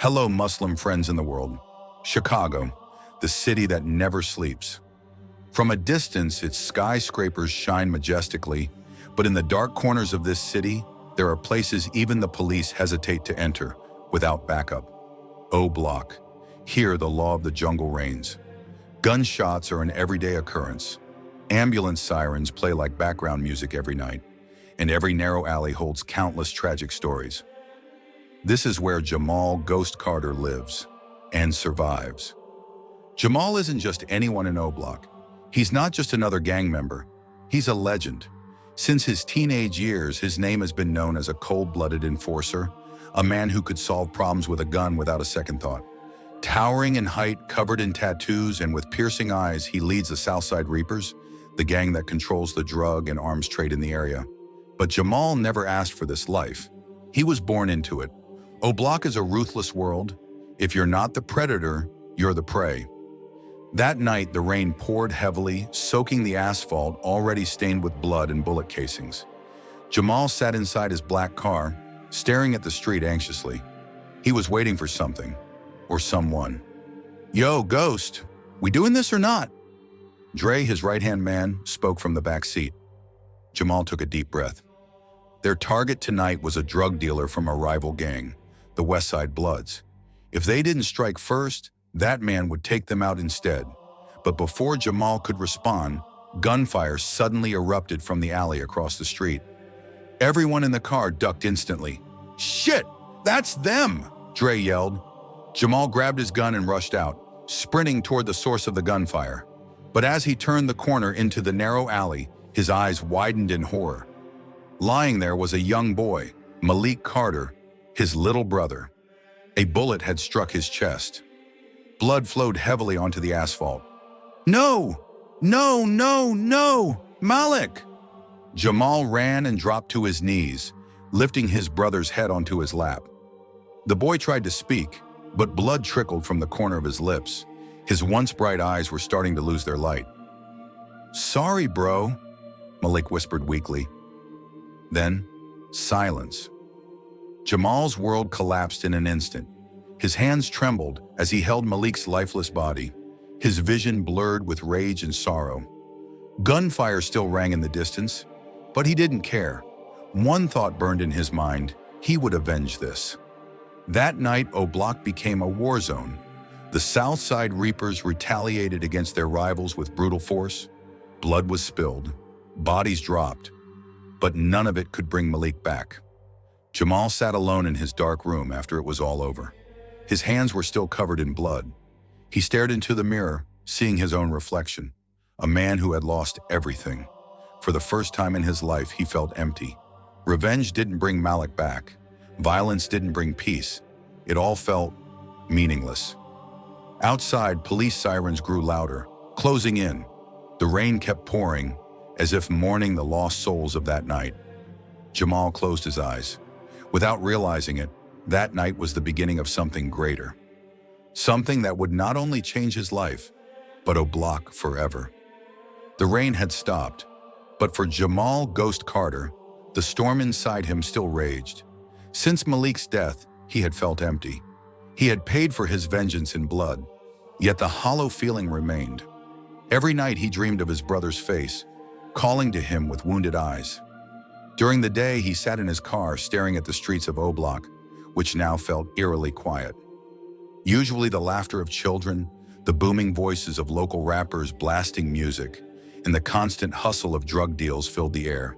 Hello, Muslim friends in the world. Chicago, the city that never sleeps. From a distance, its skyscrapers shine majestically, but in the dark corners of this city, there are places even the police hesitate to enter without backup. Oblock. Here, the law of the jungle reigns. Gunshots are an everyday occurrence. Ambulance sirens play like background music every night, and every narrow alley holds countless tragic stories. This is where Jamal Ghost Carter lives and survives. Jamal isn't just anyone in Oblock. He's not just another gang member. He's a legend. Since his teenage years, his name has been known as a cold-blooded enforcer, a man who could solve problems with a gun without a second thought. Towering in height, covered in tattoos, and with piercing eyes, he leads the Southside Reapers, the gang that controls the drug and arms trade in the area. But Jamal never asked for this life. He was born into it. Oblock is a ruthless world. If you're not the predator, you're the prey. That night, the rain poured heavily, soaking the asphalt already stained with blood and bullet casings. Jamal sat inside his black car, staring at the street anxiously. He was waiting for something, or someone. "Yo, Ghost, we doing this or not?" Dre, his right-hand man, spoke from the back seat. Jamal took a deep breath. Their target tonight was a drug dealer from a rival gang, the Westside Bloods. If they didn't strike first, that man would take them out instead. But before Jamal could respond, gunfire suddenly erupted from the alley across the street. Everyone in the car ducked instantly. "Shit, that's them!" Dre yelled. Jamal grabbed his gun and rushed out, sprinting toward the source of the gunfire. But as he turned the corner into the narrow alley, his eyes widened in horror. Lying there was a young boy, Malik Carter, his little brother. A bullet had struck his chest. Blood flowed heavily onto the asphalt. "No! No, no, no! Malik!" Jamal ran and dropped to his knees, lifting his brother's head onto his lap. The boy tried to speak, but blood trickled from the corner of his lips. His once bright eyes were starting to lose their light. "Sorry, bro," Malik whispered weakly. Then, silence. Jamal's world collapsed in an instant. His hands trembled as he held Malik's lifeless body, his vision blurred with rage and sorrow. Gunfire still rang in the distance, but he didn't care. One thought burned in his mind: he would avenge this. That night, Oblock became a war zone. The Southside Reapers retaliated against their rivals with brutal force. Blood was spilled, bodies dropped, but none of it could bring Malik back. Jamal sat alone in his dark room after it was all over. His hands were still covered in blood. He stared into the mirror, seeing his own reflection, a man who had lost everything. For the first time in his life, he felt empty. Revenge didn't bring Malik back. Violence didn't bring peace. It all felt meaningless. Outside, police sirens grew louder, closing in. The rain kept pouring, as if mourning the lost souls of that night. Jamal closed his eyes. Without realizing it, that night was the beginning of something greater. Something that would not only change his life, but Oblock forever. The rain had stopped, but for Jamal Ghost Carter, the storm inside him still raged. Since Malik's death, he had felt empty. He had paid for his vengeance in blood, yet the hollow feeling remained. Every night he dreamed of his brother's face, calling to him with wounded eyes. During the day, he sat in his car staring at the streets of Oblock, which now felt eerily quiet. Usually the laughter of children, the booming voices of local rappers blasting music, and the constant hustle of drug deals filled the air.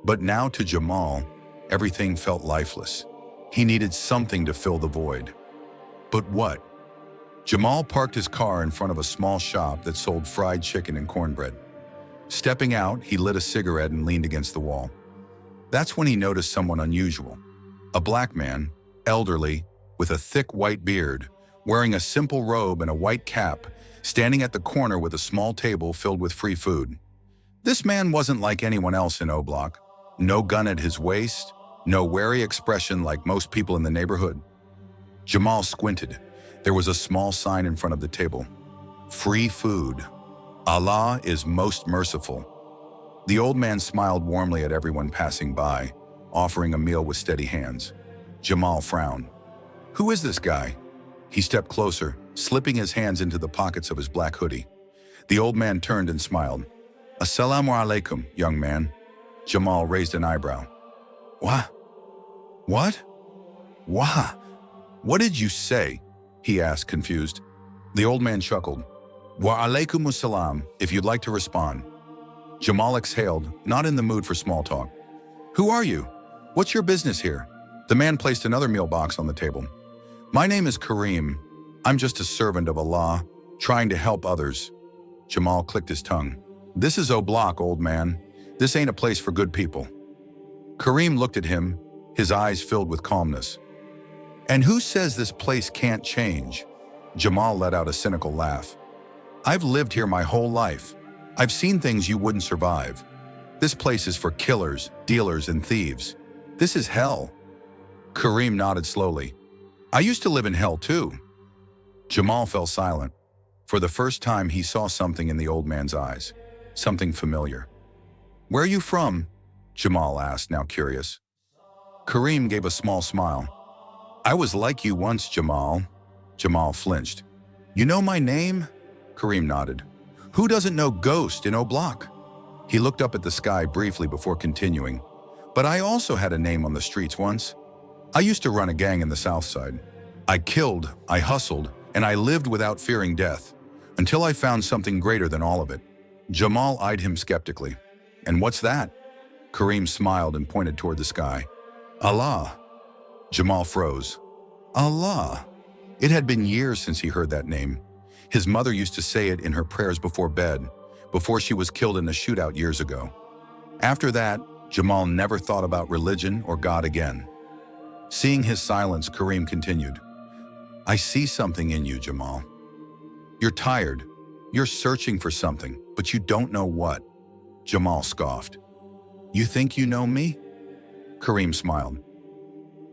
But now to Jamal, everything felt lifeless. He needed something to fill the void. But what? Jamal parked his car in front of a small shop that sold fried chicken and cornbread. Stepping out, he lit a cigarette and leaned against the wall. That's when he noticed someone unusual. A black man, elderly, with a thick white beard, wearing a simple robe and a white cap, standing at the corner with a small table filled with free food. This man wasn't like anyone else in Oblock. No gun at his waist, no wary expression like most people in the neighborhood. Jamal squinted. There was a small sign in front of the table. Free food. Allah is most merciful. The old man smiled warmly at everyone passing by, offering a meal with steady hands. Jamal frowned. Who is this guy? He stepped closer, slipping his hands into the pockets of his black hoodie. The old man turned and smiled. Assalamu alaikum, young man. Jamal raised an eyebrow. What? What? Wah? What did you say? He asked, confused. The old man chuckled. Wa alaikum assalam, if you'd like to respond. Jamal exhaled, not in the mood for small talk. Who are you? What's your business here? The man placed another meal box on the table. My name is Kareem. I'm just a servant of Allah, trying to help others. Jamal clicked his tongue. This is Oblock, old man. This ain't a place for good people. Kareem looked at him, his eyes filled with calmness. And who says this place can't change? Jamal let out a cynical laugh. I've lived here my whole life. I've seen things you wouldn't survive. This place is for killers, dealers, and thieves. This is hell. Kareem nodded slowly. I used to live in hell too. Jamal fell silent. For the first time, he saw something in the old man's eyes. Something familiar. Where are you from? Jamal asked, now curious. Kareem gave a small smile. I was like you once, Jamal. Jamal flinched. You know my name? Kareem nodded. Who doesn't know Ghost in Oblock? He looked up at the sky briefly before continuing. But I also had a name on the streets once. I used to run a gang in the South Side. I killed, I hustled, and I lived without fearing death, until I found something greater than all of it. Jamal eyed him skeptically. And what's that? Kareem smiled and pointed toward the sky. Allah. Jamal froze. Allah. It had been years since he heard that name. His mother used to say it in her prayers before bed, before she was killed in a shootout years ago. After that, Jamal never thought about religion or God again. Seeing his silence, Kareem continued. I see something in you, Jamal. You're tired. You're searching for something, but you don't know what. Jamal scoffed. You think you know me? Kareem smiled.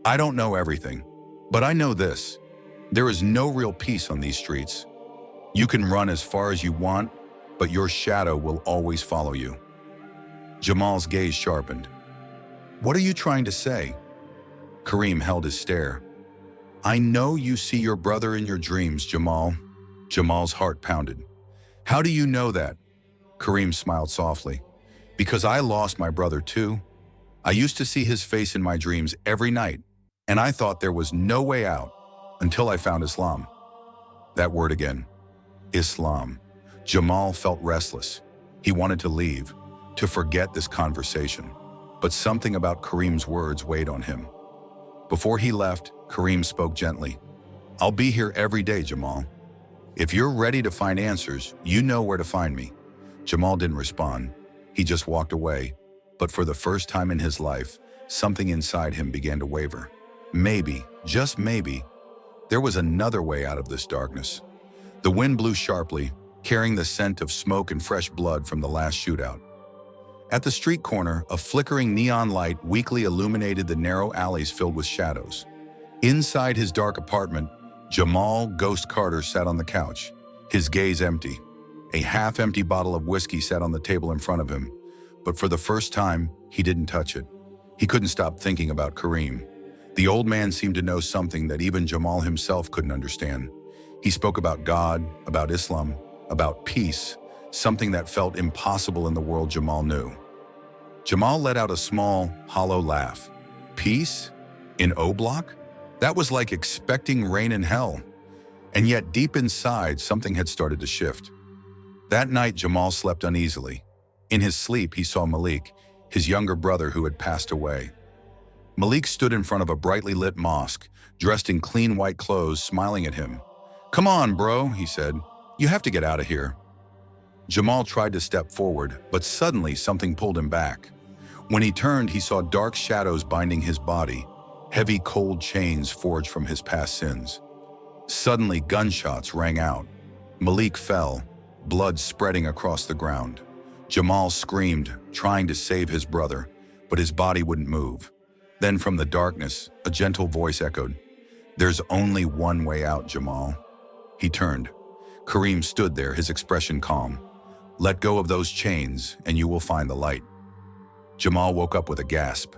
I don't know everything, but I know this. There is no real peace on these streets. You can run as far as you want, but your shadow will always follow you. Jamal's gaze sharpened. What are you trying to say? Kareem held his stare. I know you see your brother in your dreams, Jamal. Jamal's heart pounded. How do you know that? Kareem smiled softly. Because I lost my brother too. I used to see his face in my dreams every night, and I thought there was no way out until I found Islam. That word again. Islam. Jamal felt restless. He wanted to leave, to forget this conversation. But something about Kareem's words weighed on him. Before he left, Kareem spoke gently. I'll be here every day, Jamal. If you're ready to find answers, you know where to find me. Jamal didn't respond. He just walked away. But for the first time in his life, something inside him began to waver. Maybe, just maybe, there was another way out of this darkness. The wind blew sharply, carrying the scent of smoke and fresh blood from the last shootout. At the street corner, a flickering neon light weakly illuminated the narrow alleys filled with shadows. Inside his dark apartment, Jamal Ghost Carter sat on the couch, his gaze empty. A half-empty bottle of whiskey sat on the table in front of him, but for the first time, he didn't touch it. He couldn't stop thinking about Kareem. The old man seemed to know something that even Jamal himself couldn't understand. He spoke about God, about Islam, about peace, something that felt impossible in the world Jamal knew. Jamal let out a small, hollow laugh. Peace? In Oblock? That was like expecting rain in hell. And yet deep inside, something had started to shift. That night, Jamal slept uneasily. In his sleep, he saw Malik, his younger brother who had passed away. Malik stood in front of a brightly lit mosque, dressed in clean white clothes, smiling at him. Come on, bro, he said. You have to get out of here. Jamal tried to step forward, but suddenly something pulled him back. When he turned, he saw dark shadows binding his body, heavy cold chains forged from his past sins. Suddenly, gunshots rang out. Malik fell, blood spreading across the ground. Jamal screamed, trying to save his brother, but his body wouldn't move. Then from the darkness, a gentle voice echoed, There's only one way out, Jamal. He turned. Kareem stood there, his expression calm. Let go of those chains, and you will find the light. Jamal woke up with a gasp.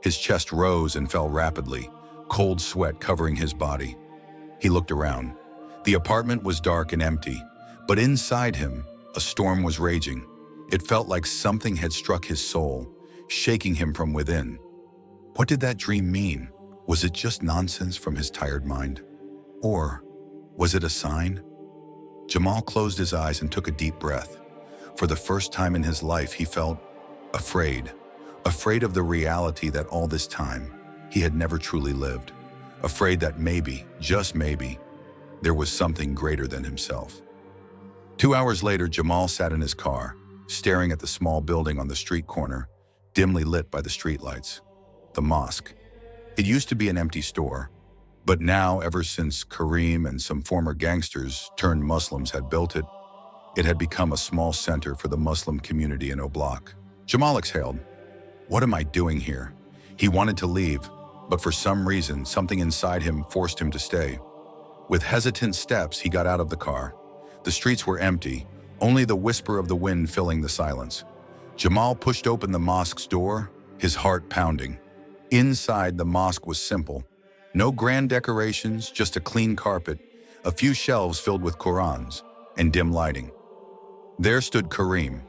His chest rose and fell rapidly. cold sweat covering his body. He looked around. The apartment was dark and empty, but inside him, a storm was raging. It felt like something had struck his soul, shaking him from within. What did that dream mean? Was it just nonsense from his tired mind? Or was it a sign? Jamal closed his eyes and took a deep breath. For the first time in his life, he felt afraid. Afraid of the reality that all this time, he had never truly lived. Afraid that maybe, just maybe, there was something greater than himself. 2 hours later, Jamal sat in his car, staring at the small building on the street corner, dimly lit by the streetlights. The mosque. It used to be an empty store, but now, ever since Kareem and some former gangsters turned Muslims had built it, it had become a small center for the Muslim community in Oblock. Jamal exhaled. What am I doing here? He wanted to leave, but for some reason, something inside him forced him to stay. With hesitant steps, he got out of the car. The streets were empty, only the whisper of the wind filling the silence. Jamal pushed open the mosque's door, his heart pounding. Inside, the mosque was simple. No grand decorations, just a clean carpet, a few shelves filled with Qurans, and dim lighting. There stood Kareem.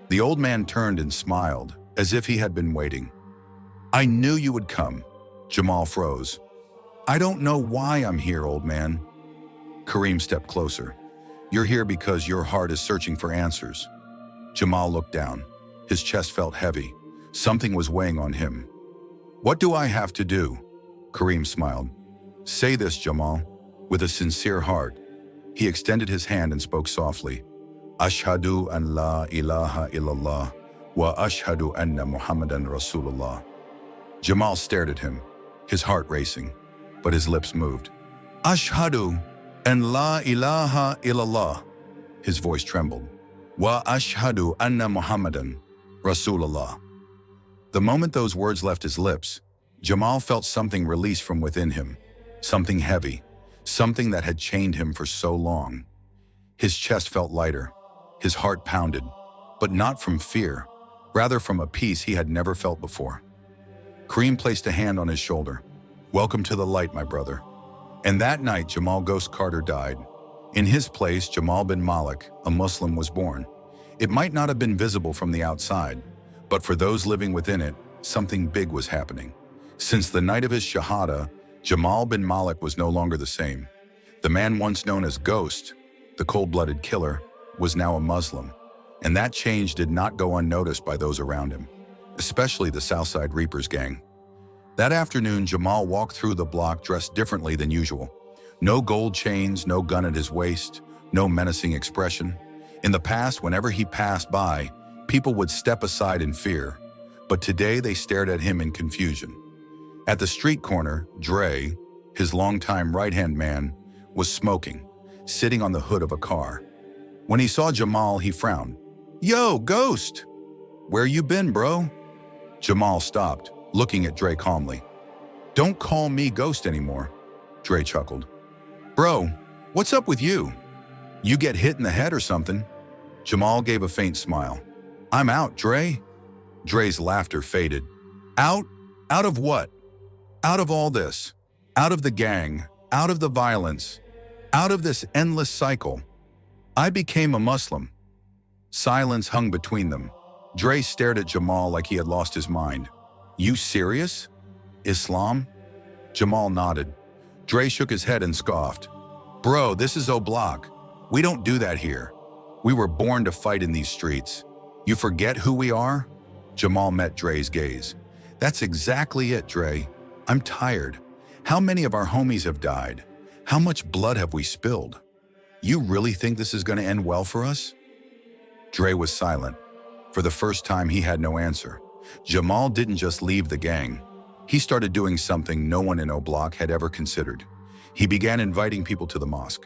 The old man turned and smiled, as if he had been waiting. I knew you would come. Jamal froze. I don't know why I'm here, old man. Kareem stepped closer. You're here because your heart is searching for answers. Jamal looked down. His chest felt heavy. Something was weighing on him. What do I have to do? Kareem smiled. Say this, Jamal, with a sincere heart. He extended his hand and spoke softly. Ashhadu an la ilaha illallah wa ashhadu anna Muhammadan Rasulullah. Jamal stared at him, his heart racing, but his lips moved. Ashhadu an la ilaha illallah. His voice trembled. Wa ashhadu anna Muhammadan Rasulullah. The moment those words left his lips, Jamal felt something release from within him, something heavy, something that had chained him for so long. His chest felt lighter, his heart pounded, but not from fear, rather from a peace he had never felt before. Kareem placed a hand on his shoulder. Welcome to the light, my brother. And that night, Jamal Ghost Carter died. In his place, Jamal bin Malik, a Muslim, was born. It might not have been visible from the outside, but for those living within it, something big was happening. Since the night of his Shahada, Jamal bin Malik was no longer the same. The man once known as Ghost, the cold-blooded killer, was now a Muslim, and that change did not go unnoticed by those around him, especially the Southside Reapers gang. That afternoon, Jamal walked through the block dressed differently than usual. No gold chains, no gun at his waist, no menacing expression. In the past, whenever he passed by, people would step aside in fear, but today they stared at him in confusion. At the street corner, Dre, his longtime right-hand man, was smoking, sitting on the hood of a car. When he saw Jamal, he frowned. Yo, Ghost! Where you been, bro? Jamal stopped, looking at Dre calmly. Don't call me Ghost anymore, Dre chuckled. Bro, what's up with you? You get hit in the head or something? Jamal gave a faint smile. I'm out, Dre. Dre's laughter faded. Out? Out of what? Out of all this. Out of the gang. Out of the violence. Out of this endless cycle. I became a Muslim. Silence hung between them. Dre stared at Jamal like he had lost his mind. You serious? Islam? Jamal nodded. Dre shook his head and scoffed. Bro, this is Oblock. We don't do that here. We were born to fight in these streets. You forget who we are? Jamal met Dre's gaze. That's exactly it, Dre. I'm tired. How many of our homies have died? How much blood have we spilled? You really think this is going to end well for us? Dre was silent. For the first time, he had no answer. Jamal didn't just leave the gang. He started doing something no one in Oblock had ever considered. He began inviting people to the mosque.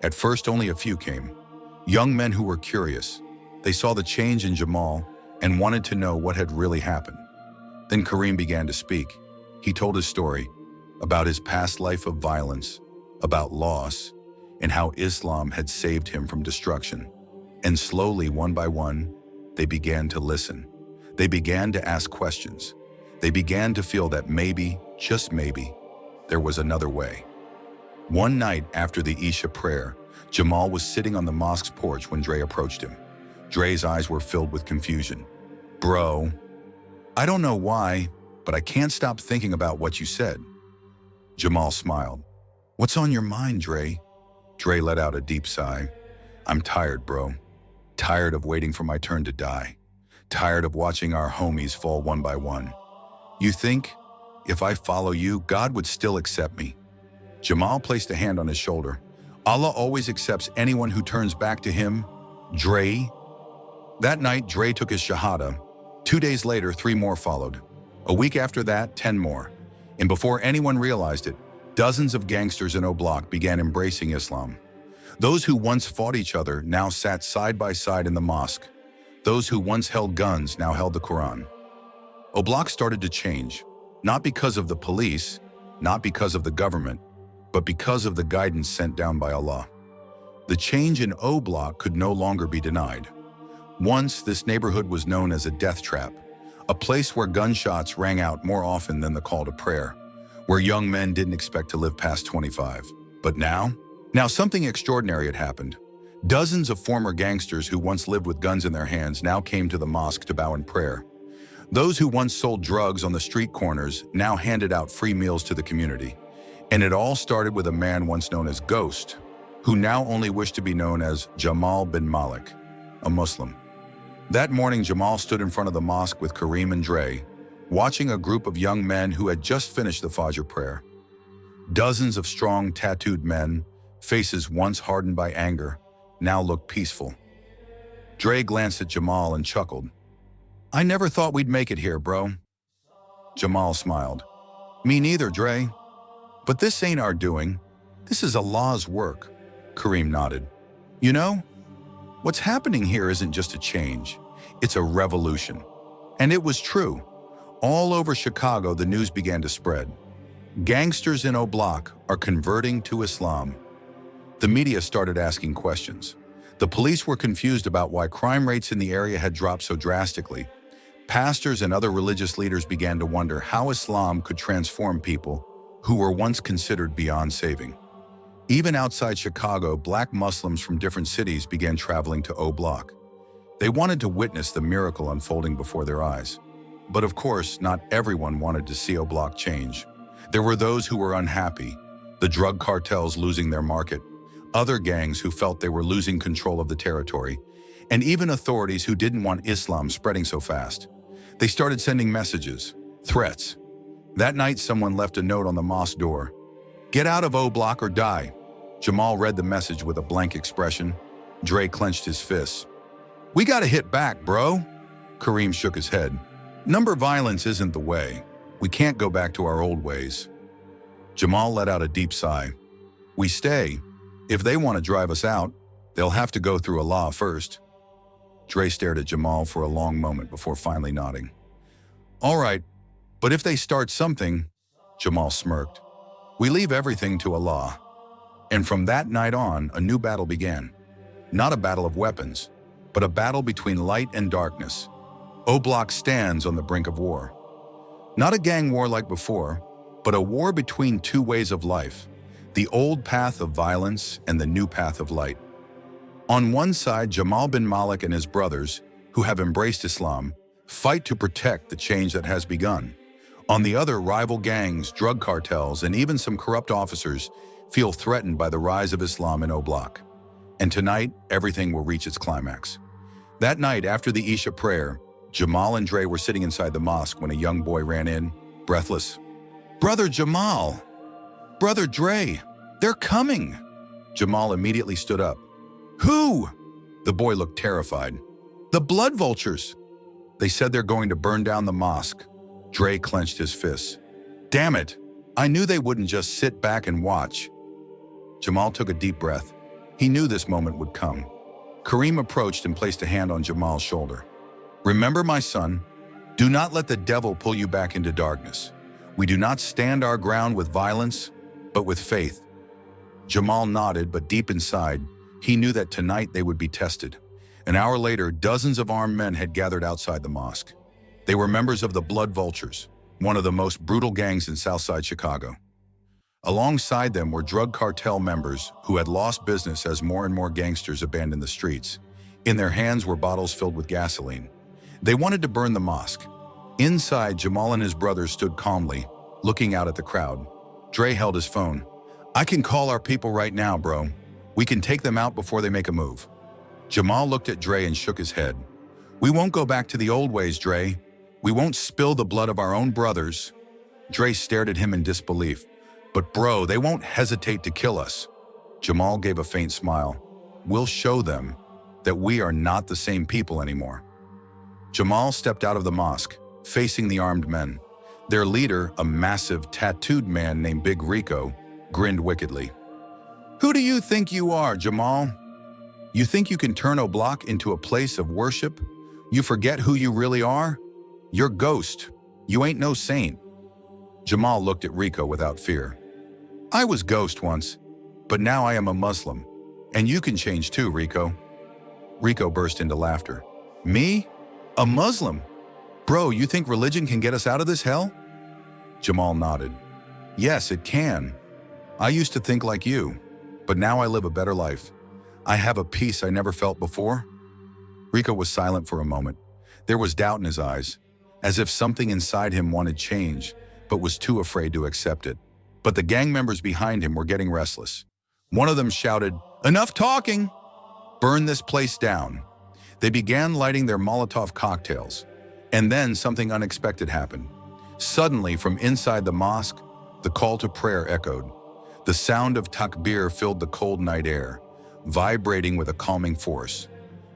At first, only a few came. Young men who were curious. They saw the change in Jamal and wanted to know what had really happened. Then Kareem began to speak. He told his story about his past life of violence, about loss, and how Islam had saved him from destruction. And slowly, one by one, they began to listen. They began to ask questions. They began to feel that maybe, just maybe, there was another way. One night after the Isha prayer, Jamal was sitting on the mosque's porch when Dre approached him. Dre's eyes were filled with confusion. "Bro, I don't know why, but I can't stop thinking about what you said." Jamal smiled. "What's on your mind, Dre?" Dre let out a deep sigh. "I'm tired, bro. Tired of waiting for my turn to die. Tired of watching our homies fall one by one. You think, if I follow you, God would still accept me?" Jamal placed a hand on his shoulder. "Allah always accepts anyone who turns back to him, Dre." That night, Dre took his shahada. 2 days later, 3 more followed. A week after that, 10 more. And before anyone realized it, dozens of gangsters in Oblock began embracing Islam. Those who once fought each other now sat side by side in the mosque. Those who once held guns now held the Quran. Oblock started to change, not because of the police, not because of the government, but because of the guidance sent down by Allah. The change in Oblock could no longer be denied. Once, this neighborhood was known as a death trap, a place where gunshots rang out more often than the call to prayer, where young men didn't expect to live past 25. But now something extraordinary had happened. Dozens of former gangsters who once lived with guns in their hands now came to the mosque to bow in prayer. Those who once sold drugs on the street corners now handed out free meals to the community. And it all started with a man once known as Ghost, who now only wished to be known as Jamal bin Malik, a Muslim. That morning, Jamal stood in front of the mosque with Kareem and Dre, watching a group of young men who had just finished the Fajr prayer. Dozens of strong, tattooed men, faces once hardened by anger, now looked peaceful. Dre glanced at Jamal and chuckled. "I never thought we'd make it here, bro." Jamal smiled. "Me neither, Dre. But this ain't our doing. This is Allah's work." Kareem nodded. "You know, what's happening here isn't just a change, it's a revolution." And it was true. All over Chicago, the news began to spread. Gangsters in Oblock are converting to Islam. The media started asking questions. The police were confused about why crime rates in the area had dropped so drastically. Pastors and other religious leaders began to wonder how Islam could transform people who were once considered beyond saving. Even outside Chicago, black Muslims from different cities began traveling to Oblock. They wanted to witness the miracle unfolding before their eyes. But of course, not everyone wanted to see Oblock change. There were those who were unhappy, the drug cartels losing their market, other gangs who felt they were losing control of the territory, and even authorities who didn't want Islam spreading so fast. They started sending messages, threats. That night, someone left a note on the mosque door. "Get out of Oblock or die." Jamal read the message with a blank expression. Dre clenched his fists. "We gotta hit back, bro." Kareem shook his head. "Number violence isn't the way. We can't go back to our old ways." Jamal let out a deep sigh. "We stay. If they want to drive us out, they'll have to go through Allah first." Dre stared at Jamal for a long moment before finally nodding. "All right, but if they start something," Jamal smirked, "we leave everything to Allah." And from that night on, a new battle began. Not a battle of weapons, but a battle between light and darkness. Oblock stands on the brink of war. Not a gang war like before, but a war between two ways of life, the old path of violence and the new path of light. On one side, Jamal bin Malik and his brothers, who have embraced Islam, fight to protect the change that has begun. On the other, rival gangs, drug cartels, and even some corrupt officers feel threatened by the rise of Islam in Oblock. And tonight, everything will reach its climax. That night, after the Isha prayer, Jamal and Dre were sitting inside the mosque when a young boy ran in, breathless. "Brother Jamal! Brother Dre! They're coming!" Jamal immediately stood up. "Who?" The boy looked terrified. "The blood vultures! They said they're going to burn down the mosque." Dre clenched his fists. "Damn it! I knew they wouldn't just sit back and watch." Jamal took a deep breath. He knew this moment would come. Kareem approached and placed a hand on Jamal's shoulder. "Remember, my son, do not let the devil pull you back into darkness. We do not stand our ground with violence, but with faith." Jamal nodded, but deep inside, he knew that tonight they would be tested. An hour later, dozens of armed men had gathered outside the mosque. They were members of the Blood Vultures, one of the most brutal gangs in Southside Chicago. Alongside them were drug cartel members who had lost business as more and more gangsters abandoned the streets. In their hands were bottles filled with gasoline. They wanted to burn the mosque. Inside, Jamal and his brothers stood calmly, looking out at the crowd. Dre held his phone. "I can call our people right now, bro. We can take them out before they make a move." Jamal looked at Dre and shook his head. "We won't go back to the old ways, Dre. We won't spill the blood of our own brothers." Dre stared at him in disbelief. "But bro, they won't hesitate to kill us." Jamal gave a faint smile. "We'll show them that we are not the same people anymore." Jamal stepped out of the mosque, facing the armed men. Their leader, a massive, tattooed man named Big Rico, grinned wickedly. "Who do you think you are, Jamal? You think you can turn Oblock into a place of worship? You forget who you really are? You're Ghost. You ain't no saint." Jamal looked at Rico without fear. "I was Ghost once, but now I am a Muslim. And you can change too, Rico." Rico burst into laughter. "Me? A Muslim? Bro, you think religion can get us out of this hell?" Jamal nodded. "Yes, it can. I used to think like you, but now I live a better life. I have a peace I never felt before." Rico was silent for a moment. There was doubt in his eyes, as if something inside him wanted change, but was too afraid to accept it. But the gang members behind him were getting restless. One of them shouted, "Enough talking! Burn this place down." They began lighting their Molotov cocktails. And then something unexpected happened. Suddenly, from inside the mosque, the call to prayer echoed. The sound of takbir filled the cold night air, vibrating with a calming force.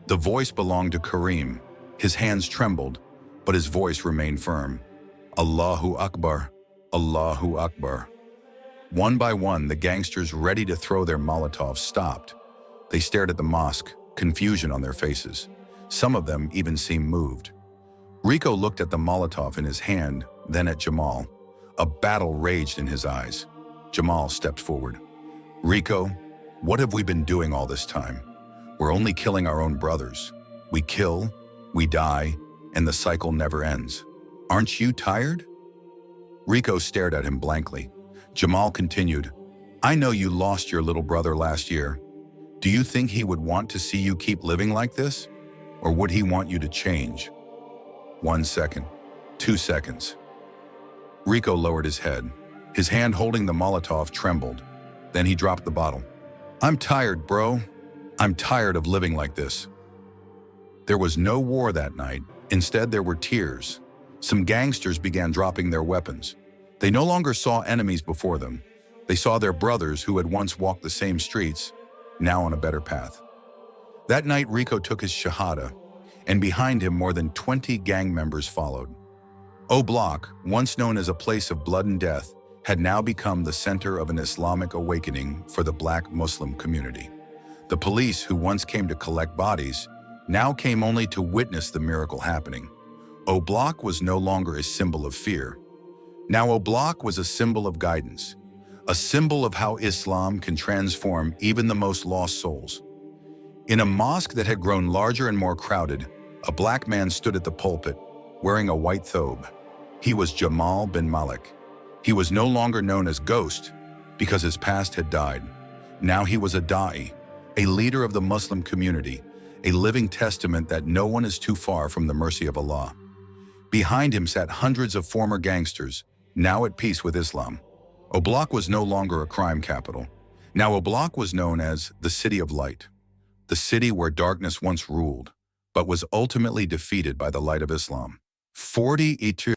The voice belonged to Kareem. His hands trembled, but his voice remained firm. "Allahu Akbar, Allahu Akbar." One by one, the gangsters ready to throw their Molotovs stopped. They stared at the mosque, confusion on their faces. Some of them even seemed moved. Rico looked at the Molotov in his hand, then at Jamal. A battle raged in his eyes. Jamal stepped forward. "Rico, what have we been doing all this time? We're only killing our own brothers. We kill, we die, and the cycle never ends. Aren't you tired?" Rico stared at him blankly. Jamal continued, "I know you lost your little brother last year. Do you think he would want to see you keep living like this? Or would he want you to change?" 1 second, 2 seconds. Rico lowered his head. His hand holding the Molotov trembled. Then he dropped the bottle. "I'm tired, bro. I'm tired of living like this." There was no war that night. Instead, there were tears. Some gangsters began dropping their weapons. They no longer saw enemies before them. They saw their brothers who had once walked the same streets, now on a better path. That night, Rico took his shahada, and behind him more than 20 gang members followed. Oblock, once known as a place of blood and death, had now become the center of an Islamic awakening for the Black Muslim community. The police, who once came to collect bodies, now came only to witness the miracle happening. Oblock was no longer a symbol of fear. Now Oblock was a symbol of guidance, a symbol of how Islam can transform even the most lost souls. In a mosque that had grown larger and more crowded, a black man stood at the pulpit, wearing a white thobe. He was Jamal bin Malik. He was no longer known as Ghost because his past had died. Now he was a da'i, a leader of the Muslim community, a living testament that no one is too far from the mercy of Allah. Behind him sat hundreds of former gangsters, now at peace with Islam. Oblock was no longer a crime capital. Now Oblock was known as the City of Light, the city where darkness once ruled, but was ultimately defeated by the light of Islam. 42